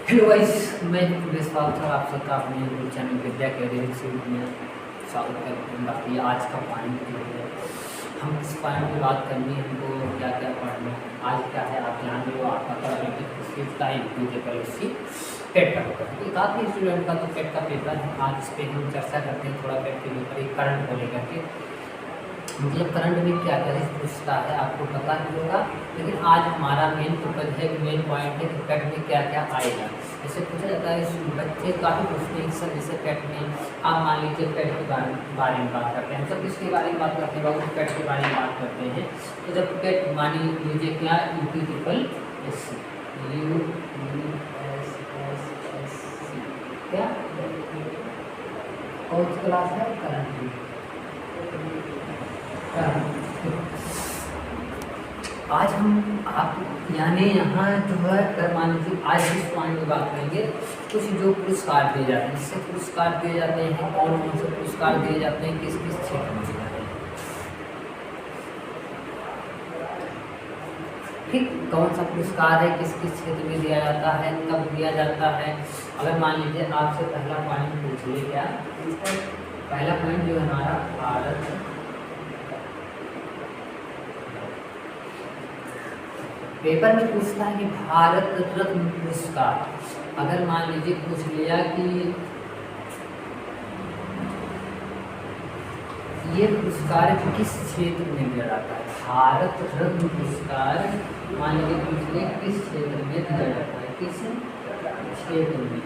Hello guys, मैं सुरेश पाल आप सबका अपने यूट्यूब चैनल विद्या अकेडमी से में स्वागत करता हूँ। बाकी आज का पॉइंट जो है, हम इस पॉइंट की बात करनी है, हमको क्या क्या पढ़ना है। आज क्या है, आप ध्यान दो, आपका पेपर का एग्जाम पेपर उसकी पेट का पेपर है। काफ़ी स्टूडेंट का तो पेट का पेपर है। आज इस पर हम चर्चा करते हैं थोड़ा पेट के पेपर एक करंट को लेकर के, मतलब करंट में क्या क्या पूछता है आपको पता नहीं होगा, लेकिन आज हमारा मेन फोकस है, मेन पॉइंट है कि पेट में क्या क्या आएगा। जैसे पूछा जाता है, बच्चे काफ़ी पूछते हैं सर, जैसे पेट में आप मान लीजिए पेट के बारे में बात करते हैं, सब किसके बारे में बात करते हैं बाबू, पेट के बारे में बात करते हैं। तो जब पेट मान लीजिए क्या UPSSC क्या कौन सी क्लास है, करंट। आज हम आप यानी यहाँ जो है अगर मान लीजिए आज इस पॉइंट में बात करेंगे, कुछ जो पुरस्कार दिए जाते हैं, जिससे पुरस्कार दिए जाते हैं, कौन कौन से पुरस्कार दिए जाते हैं, किस किस क्षेत्र में दिए जाते हैं, ठीक, कौन सा पुरस्कार है, किस किस क्षेत्र में दिया जाता है, कब दिया जाता है। अगर मान लीजिए आपसे पहला पॉइंट पूछ ले, क्या पहला पॉइंट जो है हमारा भारत पेपर में पूछता है कि भारत रत्न पुरस्कार, अगर मान लीजिए पूछ लिया कि ये पुरस्कार किस क्षेत्र में दिया जाता है, भारत रत्न पुरस्कार मान लीजिए पूछ लिया किस क्षेत्र में दिया जाता है, किस क्षेत्र में।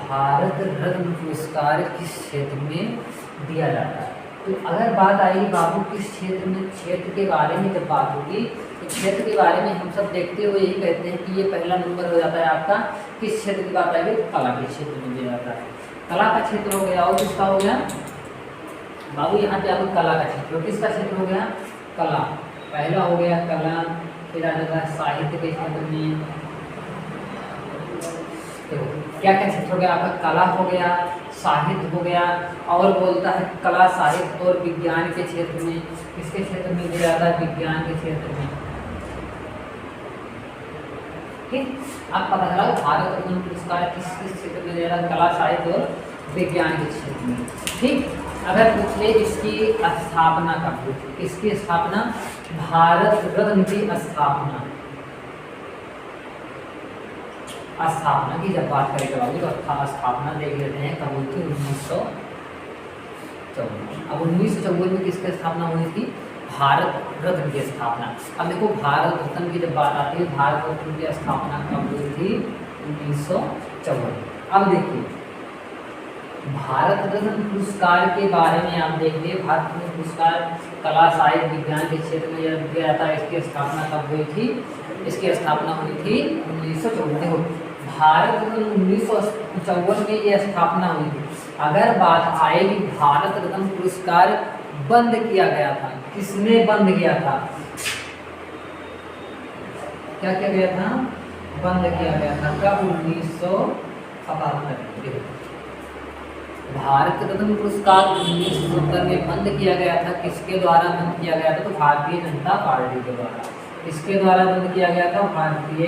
भारत रत्न पुरस्कार किस क्षेत्र में दिया जाता है। तो अगर बात आएगी बाबू किस क्षेत्र में, क्षेत्र के बारे में जब बात होगी तो क्षेत्र के बारे में हम सब देखते हुए यही कहते हैं कि ये पहला नंबर हो जाता है आपका। किस क्षेत्र की बात आएगी तो कला के क्षेत्र में दिया जाता है, कला का क्षेत्र हो गया। और किसका हो गया बाबू, यहाँ पे आपको कला का क्षेत्र, किसका क्षेत्र हो गया, कला पहला हो गया कला। फिर आ जाता है साहित्य के क्षेत्र में, तो क्या क्या क्षेत्र हो गया आपका, कला हो गया, साहित्य हो गया, और बोलता है कला साहित्य और विज्ञान के क्षेत्र में, किसके क्षेत्र में दिया जाता है, विज्ञान के क्षेत्र में। ठीक, आप पता चला भारत रत्न पुरस्कार किस किस क्षेत्र में दिया जाता है, कला साहित्य और विज्ञान के क्षेत्र में। ठीक, अगर पूछ ले इसकी स्थापना कब हुई, किसकी स्थापना, भारत रत्न की स्थापना की जब बात करेंगे बाबू तो स्थापना देख लेते हैं कब हुई थी, 1954। अब 1954 में किसकी स्थापना हुई थी, भारत रत्न की स्थापना। अब देखो भारत रत्न की जब बात आती है, भारत रत्न की स्थापना कब हुई थी, 1954। अब देखिए भारत रत्न पुरस्कार के बारे में आप देखिए, भारत रत्न पुरस्कार कला साहित्य विज्ञान के क्षेत्र में यह दिया जाता है, इसकी स्थापना कब हुई थी, इसकी स्थापना हुई थी 1954। भारत रत्न 1954 में यह स्थापना हुई थी। अगर बात आएगी भारत रत्न पुरस्कार बंद किया गया था, किसने बंद किया था, क्या किया गया था, बंद किया गया था कब, 1977। भारत रत्न पुरस्कार 1970 में बंद किया गया था, किसके द्वारा बंद किया गया था, तो भारतीय जनता पार्टी के द्वारा। किसके द्वारा बंद किया गया था, भारतीय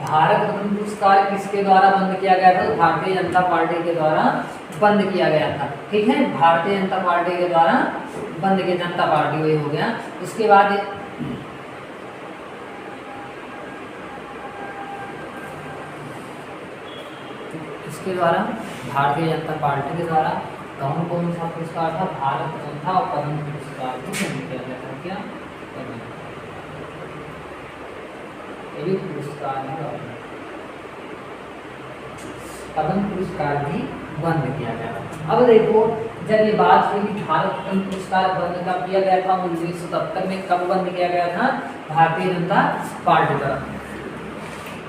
भारत रत्न पुरस्कार किसके द्वारा बंद किया गया था, तो भारतीय जनता पार्टी के द्वारा बंद किया गया था। ठीक है, भारतीय जनता पार्टी के द्वारा बंद किया, जनता पार्टी वही हो गया। उसके बाद इसके द्वारा भारतीय जनता पार्टी के द्वारा कौन कौन सा पुरस्कार था, भारत रत्न था और पद्म पुरस्कार भी किया गया था, क्या पुरस्कार पद्म पुरस्कार भी बंद किया गया। अब देखो जब ये बात हुई कि भारत रत्न पुरस्कार बंद कब किया गया था, 1977 में कब बंद किया गया था, भारतीय जनता पार्टी द्वारा।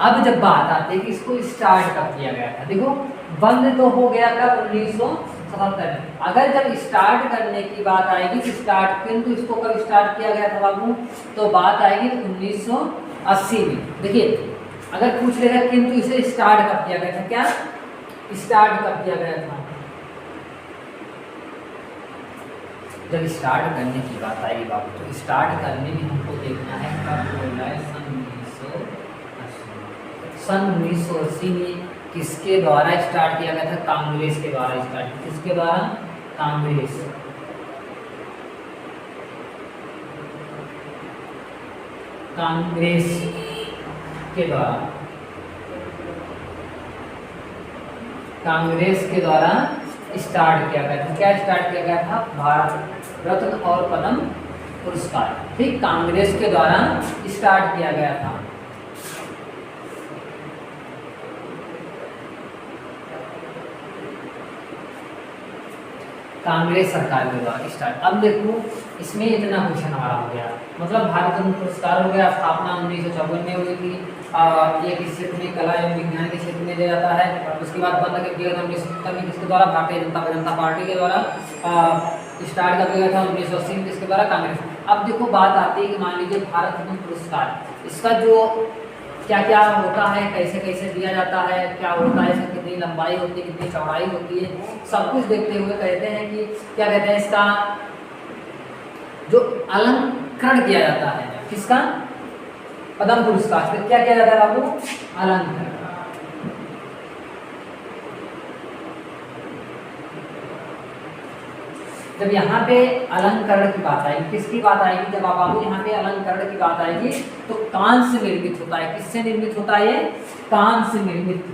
अब जब बात आती है कि इसको स्टार्ट कब किया गया था, देखो बंद तो हो गया कब, 1977 में। अगर जब स्टार्ट करने की बात आएगी तो स्टार्ट, किंतु इसको कब स्टार्ट किया गया था बाबू, तो बात आएगी 1980 में। देखिए अगर पूछ लेगा किंतु इसे स्टार्ट कब किया गया था, क्या स्टार्ट कब किया गया था, जब स्टार्ट करने की बात आएगी बाबू तो स्टार्ट करने में हमको देखना है कब बोला है, सन 1980 में किसके द्वारा स्टार्ट किया गया था, कांग्रेस के द्वारा स्टार्ट, किसके द्वारा, कांग्रेस, कांग्रेस के द्वारा, कांग्रेस के द्वारा स्टार्ट किया गया था। क्या स्टार्ट किया गया था, भारत रत्न और पद्म पुरस्कार, ठीक, कांग्रेस के द्वारा स्टार्ट किया गया था। कांग्रेस सरकार के द्वारा स्टार्ट। अब देखो इसमें इतना क्वेश्चन हमारा हो गया, मतलब भारत रत्न पुरस्कार हो गया, स्थापना 1954 में हुई थी, ये किस क्षेत्र में, कला एवं विज्ञान के क्षेत्र में दिया जाता है। उसके बाद बंद कर दिया था 1970 में, किसके द्वारा, भारतीय जनता पार्टी के द्वारा स्टार्ट कर दिया था 1980 में, किसके द्वारा, कांग्रेस। अब देखो बात आती है कि मान लीजिए भारत रत्न पुरस्कार, इसका जो क्या क्या होता है, कैसे कैसे दिया जाता है, क्या होता है, इसकी कितनी लंबाई होती है, कितनी चौड़ाई होती है, सब कुछ देखते हुए कहते हैं कि क्या कहते हैं, इसका जो अलंकरण किया जाता है, किसका, पद्म पुरस्कार से क्या किया जाता है बाबू, अलंकरण। जब यहाँ पे अलंकरण की बात आएगी, किसकी बात आएगी, जब आप बाबू यहाँ पे अलंकरण की बात आएगी तो कांस्य से निर्मित होता है, किससे निर्मित होता है, कांस्य से निर्मित,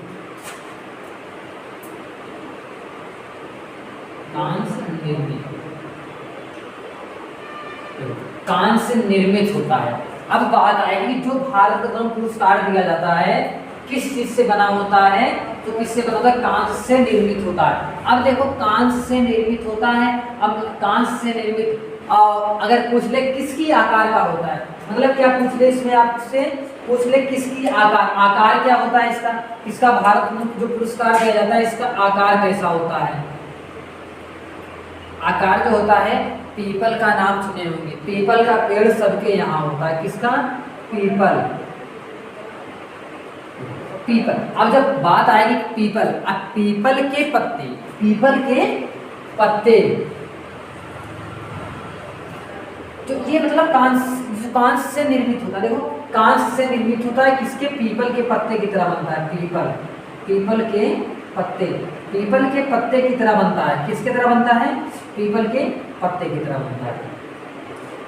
कांस्य निर्मित, कांस्य से निर्मित होता है। अब बात आएगी जो भारत रत्न पुरस्कार दिया जाता है किस चीज से बना होता है, तो किससे बना होता है, कांस्य से निर्मित होता है। अब देखो कांस्य से निर्मित होता है, अब कांस्य से निर्मित अगर पूछ ले किसकी आकार का होता है, मतलब क्या पूछ ले इसमें आपसे, पूछ ले किसकी आकार, आकार क्या होता है इसका, किसका भारत रत्न जो पुरस्कार दिया जाता है इसका आकार कैसा होता है, आकार जो होता है, पीपल का नाम सुने होंगे, पीपल का पेड़ सबके यहाँ होता है, किसका, पीपल, पीपल। अब जब बात आएगी पीपल, अब पीपल के पत्ते, पीपल के पत्ते, तो ये मतलब कांस्य से निर्मित होता है। देखो कांस्य से निर्मित होता है, किसके, पीपल के पत्ते की तरह बनता है, पीपल, पीपल के पत्ते, पीपल के पत्ते की तरह बनता है, किसके तरह बनता है, पीपल के पत्ते की तरह बनता है,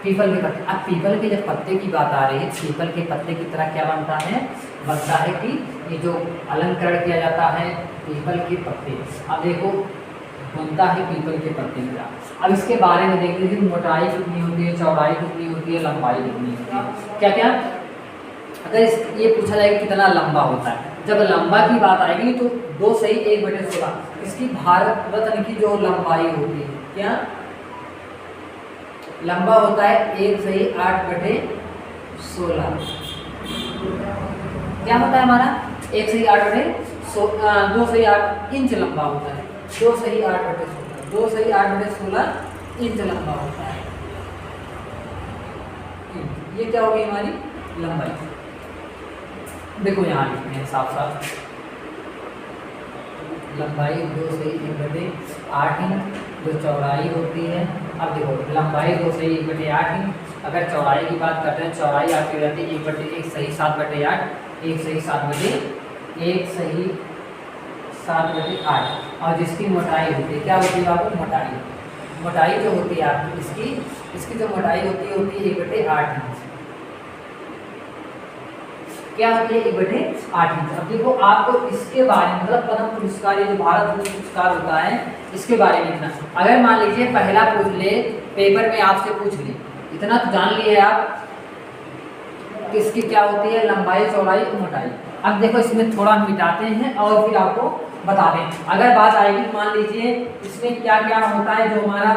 पीपल के पत्ते। अब पीपल के जब पत्ते की बात आ रही है, पीपल के पत्ते की तरह क्या बनता है, बनता है कि ये जो अलंकरण किया जाता है पीपल के पत्ते, अब देखो बनता है पीपल के पत्ते की तरह। अब इसके बारे में देख लीजिए, मोटाई कितनी होती है, चौड़ाई कितनी होती है, लंबाई कितनी होती है, क्या क्या, अगर ये पूछा जाए कितना लंबा होता है, जब लंबा की बात आएगी तो 2 सही 1/16 इसकी भारत रत्न की जो लंबाई होती है, क्या लंबा होता है, 1 सही 8/16, क्या होता है हमारा, 1 सही 8/16, 2 सही 8 इंच लंबा होता है, 2 सही 8/16, 2 सही 8/16 इंच लंबा होता है। ये क्या होगी हमारी लंबाई, देखो यहाँ लिखते हैं साफ साफ, लंबाई 2 सही 1/8 इंच, जो चौड़ाई होती है, अब देखो लंबाई 2 सही 1/8 इंच, अगर चौड़ाई की बात करते हैं, चौड़ाई आपकी रहती है 1 सही 7/8, 1 सही 7/8, और जिसकी मोटाई होती है, क्या होती है आपको, मोटाई, मोटाई जो होती है आपकी इसकी जो मोटाई होती है 1/8 इंच, क्या होती है, 1/8 इंच। अब देखो आपको इसके बारे में, मतलब पद्म पुरस्कार, ये जो भारत रत्न पुरस्कार होता है इसके बारे में इतना, अगर मान लीजिए पहला पूछ ले पेपर में, आपसे पूछ ले, इतना तो जान लिए आप किसकी क्या होती है, लंबाई, चौड़ाई, मोटाई। अब देखो इसमें थोड़ा मिटाते हैं और फिर आपको बता दें। अगर बात आएगी मान लीजिए इसमें क्या क्या होता है, जो हमारा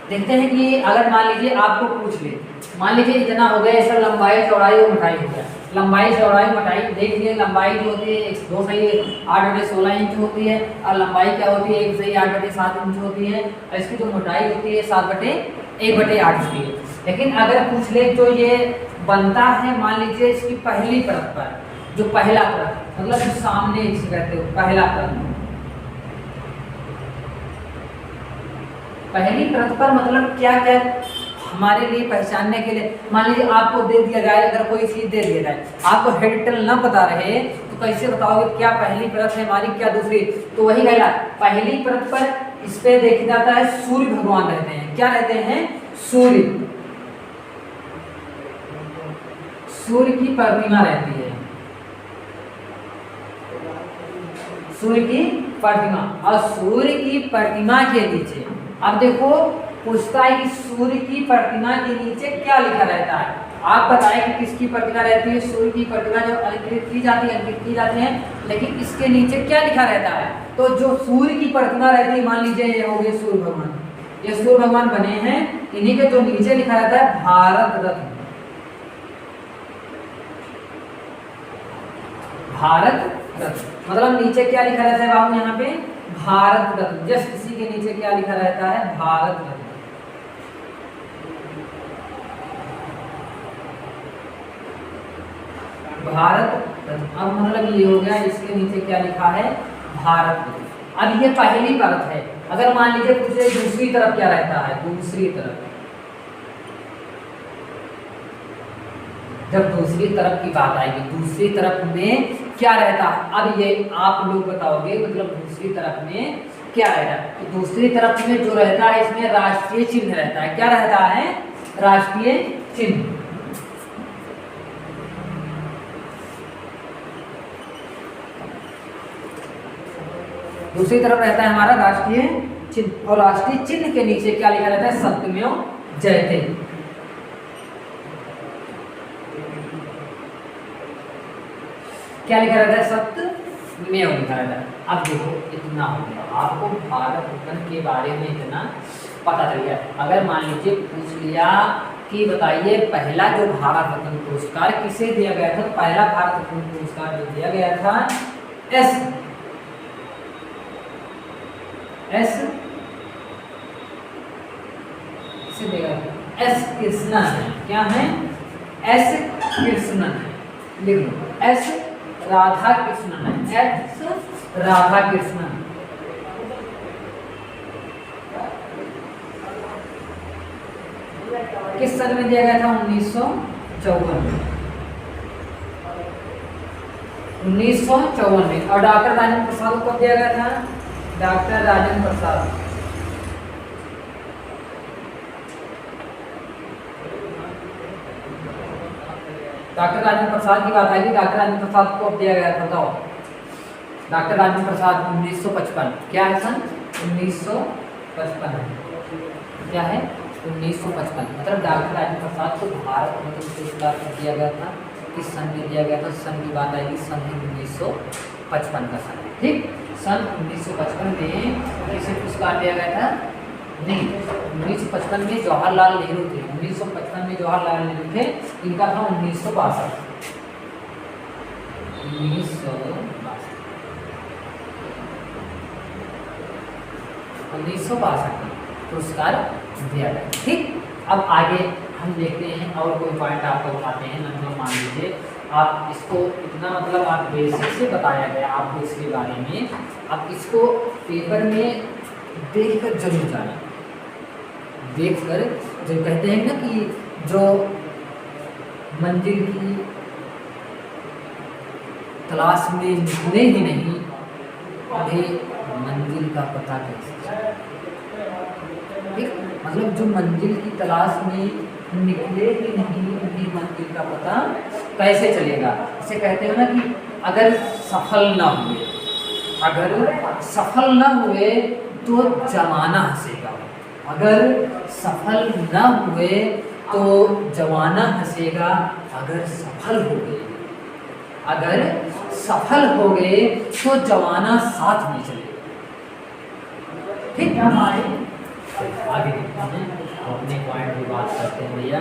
देखते हैं कि अगर मान लीजिए आपको पूछ ले, मान लीजिए इतना हो गया, ऐसा लंबाई, चौड़ाई और मोटाई हो गया, लंबाई चौड़ाई मोटाई देख लिए। लंबाई जो होती है 2 सही 8/16 इंच होती है और लंबाई क्या होती है 1 सही 8/7 इंच होती है और इसकी जो मोटाई होती है 7/1/8 होती है। लेकिन अगर पूछ ले जो ये बनता है मान लीजिए इसकी पहली परत पर, जो पहला परत मतलब जो सामने इसे कहते हो पहला परत, पहली परत पर मतलब क्या क्या हमारे लिए पहचानने के लिए, मान लीजिए आपको दे दिया जाए, अगर कोई चीज दे दिया जाए आपको हेड टेल न पता रहे तो कैसे बताओगे क्या पहली परत है हमारी क्या दूसरी। तो वही कहला पहली परत पर इस पे देखा जाता है सूर्य भगवान रहते हैं। क्या रहते हैं? सूर्य की प्रतिमा रहती है, सूर्य की प्रतिमा। और सूर्य की प्रतिमा के नीचे अब देखो पूछता है कि सूर्य की प्रतिमा के नीचे क्या लिखा रहता है। आप बताएं कि किसकी प्रतिमा रहती है? सूर्य की प्रतिमा जो अलंकृत की जाती है, अंकित की जाती है, लेकिन इसके नीचे क्या लिखा रहता है? तो जो सूर्य की प्रतिमा रहती है मान लीजिए ये हो गए सूर्य भगवान, ये सूर्य भगवान बने हैं, इन्हीं के जो नीचे लिखा रहता है भारत रत्न। भारत रत्न मतलब नीचे क्या लिखा रहता है बाबू? यहाँ पे भारत रत्न। जस्ट इसी के नीचे क्या लिखा रहता है? भारत रत्न। भारत रत्न। अब मतलब ये हो गया, इसके नीचे क्या लिखा है? भारत रत्न। अब ये पहली परत है। अगर मान लीजिए पूछे दूसरी तरफ क्या रहता है? दूसरी तरफ, जब दूसरी तरफ की बात आएगी, दूसरी तरफ में क्या रहता है? अब ये आप लोग बताओगे मतलब दूसरी तरफ में क्या रहता है? तो दूसरी तरफ में जो रहता है इसमें राष्ट्रीय चिन्ह रहता है। क्या रहता है? राष्ट्रीय चिन्ह। दूसरी तरफ रहता है हमारा राष्ट्रीय चिन्ह और राष्ट्रीय चिन्ह के नीचे क्या लिखा रहता है? सत्यमेव जयते। क्या लिखा रहता है? सत्यमेव लिखा रहता है। अब देखो इतना हो गया, आपको भारत रत्न के बारे में इतना पता चल गया। अगर मान लीजिए पूछ लिया कि बताइए पहला जो भारत रत्न पुरस्कार किसे दिया गया था? पहला भारत रत्न पुरस्कार जो दिया गया था से दिया गया एस कृष्णन है। क्या है? एस कृष्णन है। लिख लो एस राधा कृष्णन है। एस राधा कृष्णन। किस सन में दिया गया था? 1954 में। 1954 में। और डॉक्टर राजेंद्र प्रसाद को कब दिया गया था? डॉक्टर राजेंद्र प्रसाद। डॉक्टर राजेंद्र प्रसाद की बात आएगी। डॉक्टर राजेंद्र प्रसाद को अब दिया गया था, बताओ। डॉक्टर राजेंद्र प्रसाद 1955। क्या है सन? 1955 है। क्या है? 1955। मतलब डॉक्टर राजेंद्र प्रसाद को भारत रत्न पुरस्कार दिया गया था। किस सन में दिया गया था? सन की बात आएगी। सन है 1955 का सन। ठीक, सन 1955 में किसे पुरस्कार दिया गया था? नहीं, 1955 में जवाहरलाल नेहरू थे। 1955 में जवाहरलाल नेहरू थे, इनका था 1962। 1962 में पुरस्कार दिया गया। ठीक, अब आगे हम देखते हैं और कोई पॉइंट आपको उठाते हैं। मतलब मान लीजिए आप इसको इतना मतलब आप बेसिक से बताया गया आपको इसके बारे में, आप इसको पेपर में देखकर जरूर जाना। देखकर जो कहते हैं ना कि जो मंजिल की तलाश में निकले ही नहीं, उन्हें मंजिल का पता कैसे? ठीक, मतलब जो मंजिल की तलाश में निकले ही नहीं, उन्हें मंजिल का पता कैसे चलेगा? इसे कहते हैं ना कि अगर सफल न हुए, अगर सफल न हुए तो जमाना हंसेगा। अगर सफल न हुए तो जमाना हंसेगा। अगर सफल हो गए, अगर सफल हो गए तो जमाना साथ में चलेगा। ठीक है, हमारे आगे देखते हैं, अपने पॉइंट की बात करते हैं भैया।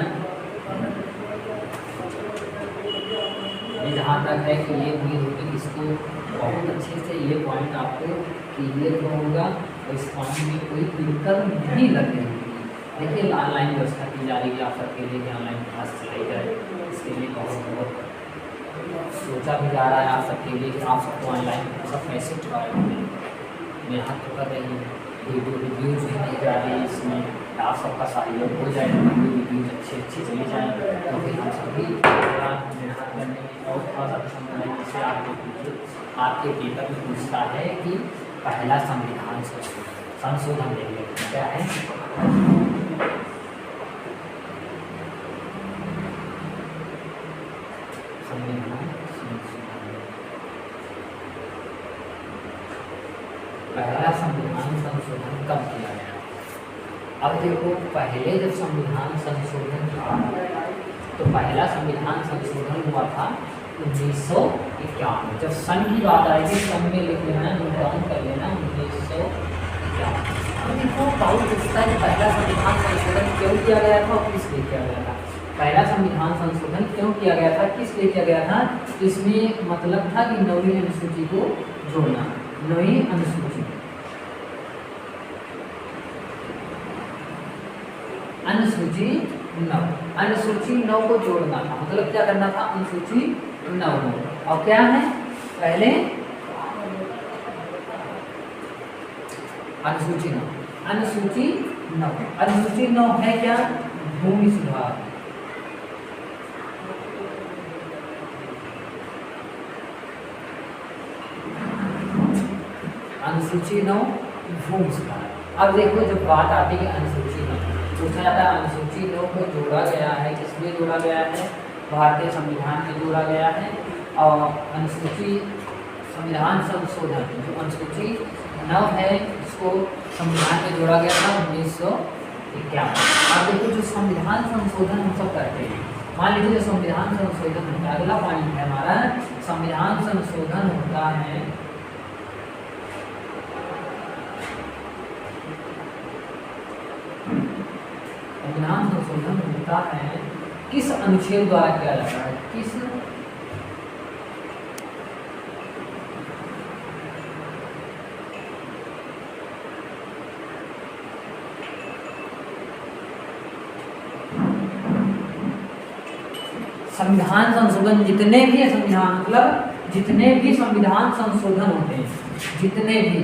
जहाँ तक है कि ये उम्मीद होगी कि इसको बहुत अच्छे से ये पॉइंट आपको क्लियर होगा और इस पॉइंट में कोई दिक्कत नहीं लग रही होगी। देखिए ऑनलाइन व्यवस्था की जा रही है आप सबके लिए कि ऑनलाइन क्लास चलाई जाए, इसके लिए बहुत बहुत सोचा भी जा रहा है आप सबके लिए कि आप सबको ऑनलाइन सब कैसे ट्राई मेहनत तो कर रही है, वीडियो रिव्यूज भी दी जा रही है, इसमें आप सबका सहयोग हो जाए, वीडियो रिव्यूज अच्छी चली जाए तो फिर हम सभी मेहनत करने में और थोड़ा सा पसंद बनाए। जैसे आप देखिए आपके पेपर में पूछता है कि पहला संविधान संशोधन ले लेते क्या है, संविधान पहला संविधान संशोधन कब किया गया। अब देखो पहले जब संविधान संशोधन था तो पहला संविधान संशोधन हुआ था 1951। जब सन की बात आएगी सन में लिख लेना, नोट डाउन कर लेना 1951। अब देखो बहुत पूछता है कि पहला संविधान संशोधन क्यों किया गया था और किस लिए किया गया था। पहला संविधान संशोधन क्यों किया गया था, किस लिए किया गया था, इसमें मतलब था कि 9वीं अनुसूची को जोड़ना। 9वीं अनुसूची अनुसूची 9 को जोड़ना था, मतलब क्या करना था, अनुसूची 9 को। और क्या है पहले अनुसूची 9 है क्या, भूमि सुधार। अनुसूची 9 भूमि सुधार। अब देखो जब बात आती है अनुसूची 9 पूछा जाता है अनुसूची 9 को जोड़ा गया है, किसमें जोड़ा गया है, भारतीय संविधान में जोड़ा गया है। और अनुसूची संविधान संशोधन जो अनुसूची 9 है इसको संविधान में जोड़ा गया था 1951। अब देखो जो संविधान संशोधन हम सब करते हैं, मान लीजिए जो संविधान संशोधन होता है, अगला पॉइंट है हमारा संविधान संशोधन होता है संविधान संशोधन होता है किस अनुच्छेद द्वारा किया जाता है, किस संविधान संशोधन जितने भी संविधान मतलब जितने भी संविधान संशोधन होते हैं, जितने भी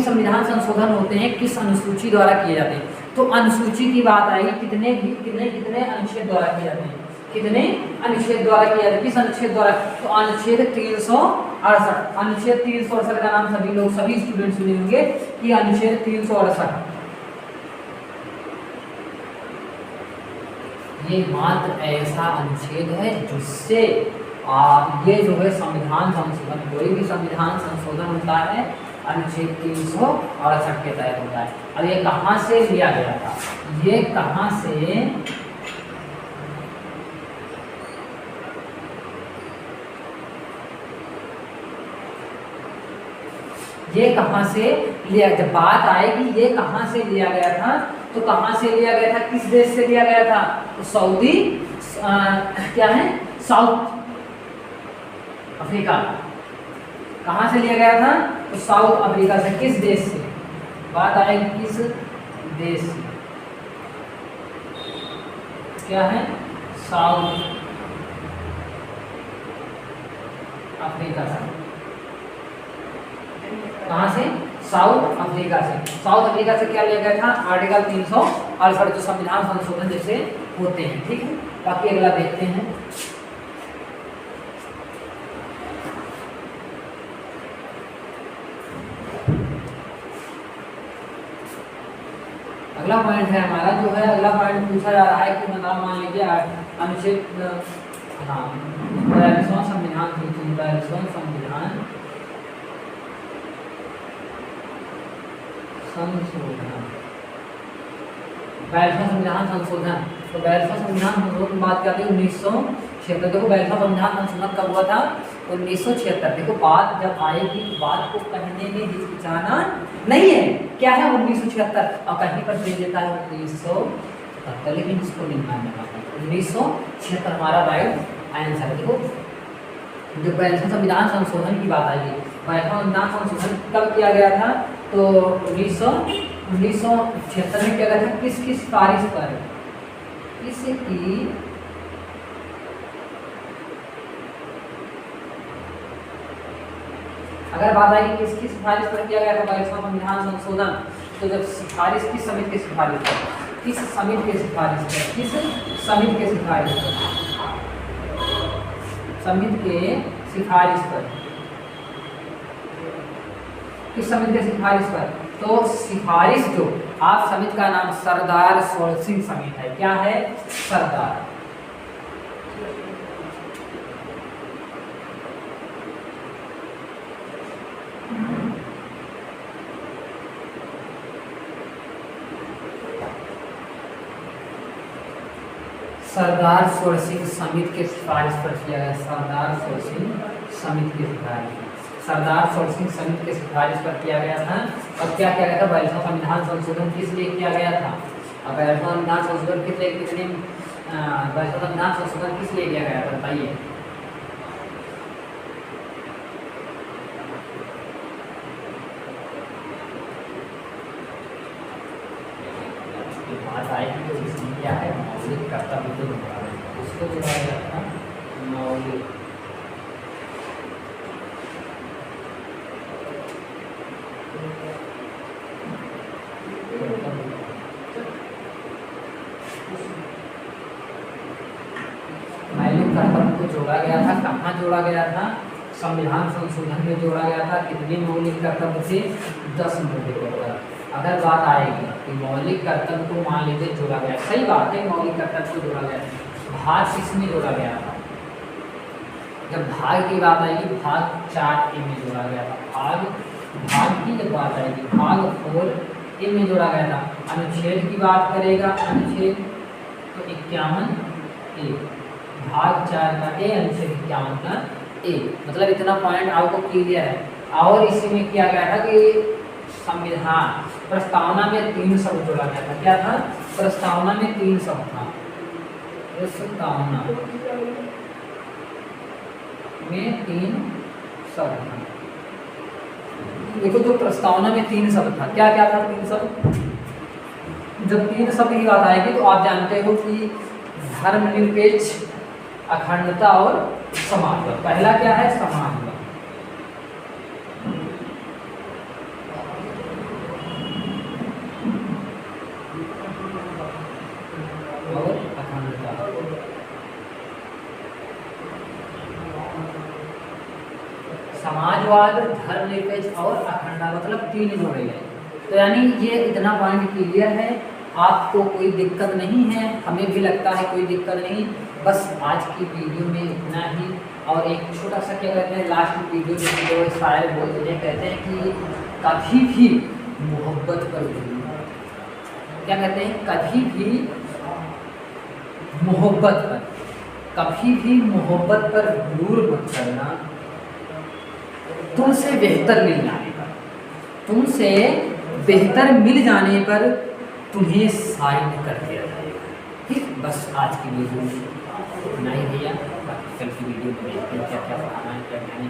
संविधान संशोधन होते हैं किस अनुसूची द्वारा किए जाते हैं। तो अनुसूची की बात आई, कितने अनुच्छेद द्वारा किए जाते हैं, कितने अनुच्छेद द्वारा किया जाता है, किस अनुच्छेद द्वारा, तो अनुच्छेद 368। अनुच्छेद 368 का नाम सभी स्टूडेंट सुने होंगे कि अनुच्छेद 368 ये मात्र ऐसा अनुच्छेद है जिससे ये जो है संविधान संशोधन, कोई भी संविधान संशोधन होता है अनुच्छेद 368 के तहत होता है। और ये कहाँ से लिया गया था, ये कहाँ से लिया, जब बात आएगी ये कहाँ से लिया गया था, तो कहाँ से लिया गया था, किस देश से लिया गया था, तो सऊदी क्या है, साउथ अफ्रीका। कहाँ से लिया गया था, तो साउथ अफ्रीका से। किस देश से बात आएगी, किस देश से, क्या है, साउथ अफ्रीका से। कहाँ से, साउथ अफ्रीका से। साउथ अफ्रीका से क्या लिया गया था, आर्टिकल 368 जो संविधान संशोधन जैसे होते हैं। ठीक है, बाकी अगला देखते हैं। अगला पॉइंट है हमारा जो है, अगला पॉइंट पूछा जा रहा है कि मतलब मान लीजिए अनुच्छेद 42वां संविधान संशोधन 42वां संविधान संशोधन, तो 42वां संविधान संशोधन की बात करते हैं 1976। देखो 42वां संविधान संशोधन कब हुआ था? 1976। देखो बात जब आएगी बात को कहने में हिचकिचाना नहीं है। क्या है 1976, और कहीं पर दे देता है 1977, लेकिन इसको नहीं मानना। 1976 हमारा राइट आंसर। देखो जो 42वां संविधान संशोधन की बात आई है, 42वां संविधान संशोधन कब किया गया था? तो 1976 में किया गया था। किसकी सिफारिश पर? किसकी? अगर बात आई किसकी सिफारिश पर किया गया था 42वां संविधान संशोधन, तो जब सिफारिश किस समिति की सिफारिश पर? किस समिति की सिफारिश पर? किस समिति की सिफारिश पर? समिति के सिफारिश पर। किस समिति के सिफारिश पर? तो सिफारिश जो आप समिति का नाम सरदार स्वर्ण सिंह समिति है। क्या है? सरदार सरदार स्वर्ण सिंह समिति के सिफारिश पर किया गया। सरदार स्वर्ण सिंह समिति की सिफारिश, सरदार स्वर्ण सिंह समिति के सिफारिश पर किया गया था। और क्या किया गया था? 42वां संविधान संशोधन किस लिए किया गया था? अब 42वां संविधान संशोधन किस लिए 42वां संविधान संशोधन किस लिए किया गया था बताइए? बात आएगी तो इसमें क्या है? मौलिक कर्तव्य को जोड़ा गया, उसको जोड़ा गया था मौलिक। मौलिक कर्तव्य को जोड़ा गया था। कहाँ जोड़ा गया था? संविधान संशोधन में जोड़ा गया था। कितने मौलिक कर्तव्य थे? 10 मौलिक कर्तव्य। अगर बात आएगी कि मौलिक कर्तव्य को मान लीजिए जोड़ा गया, सही बात है, मौलिक कर्तव्य को जोड़ा गया। भाग किसमें जोड़ा गया था? जब भाग की बात आएगी भाग 4A में जोड़ा गया था। भाग की जब बात आएगी भाग 4A में जोड़ा गया था। अनुच्छेद की बात करेगा अनुच्छेद तो 51A, भाग 4 का A, अनुच्छेद 51 का A। मतलब इतना पॉइंट आपको क्लियर है। और इसी में किया गया था कि संविधान प्रस्तावना में 3 शब्द जोड़ा गया था। क्या था? प्रस्तावना में 3 शब्द था। प्रस्तावना में 3 शब्द था। देखो जो प्रस्तावना में 3 शब्द था, क्या क्या था 3 शब्द? जब 3 शब्द की बात आएगी तो आप जानते हो कि धर्मनिरपेक्ष, अखंडता और समाजवाद। पहला क्या है? समाजवाद और अखंडता। समाजवाद, धर्मनिरपेक्ष और अखंडता, मतलब 3 जोड़े गए। तो यानी ये इतना पॉइंट क्लियर है, आपको कोई दिक्कत नहीं है, हमें भी लगता है कोई दिक्कत नहीं। बस आज की वीडियो में इतना ही। और एक छोटा सा क्या कहते हैं लास्ट वीडियो जो शायर बोलते हैं, कहते हैं कि कभी भी मोहब्बत पर क्या कहते हैं? कभी भी मोहब्बत पर गुरूर मत करना। तुमसे बेहतर मिल जाने पर तुम्हें साइन कर दिया जाएगा। ठीक, बस आज की वीडियो इतना ही भैया। कल की वीडियो में देखते हैं क्या क्या पढ़ाना है क्या नहीं।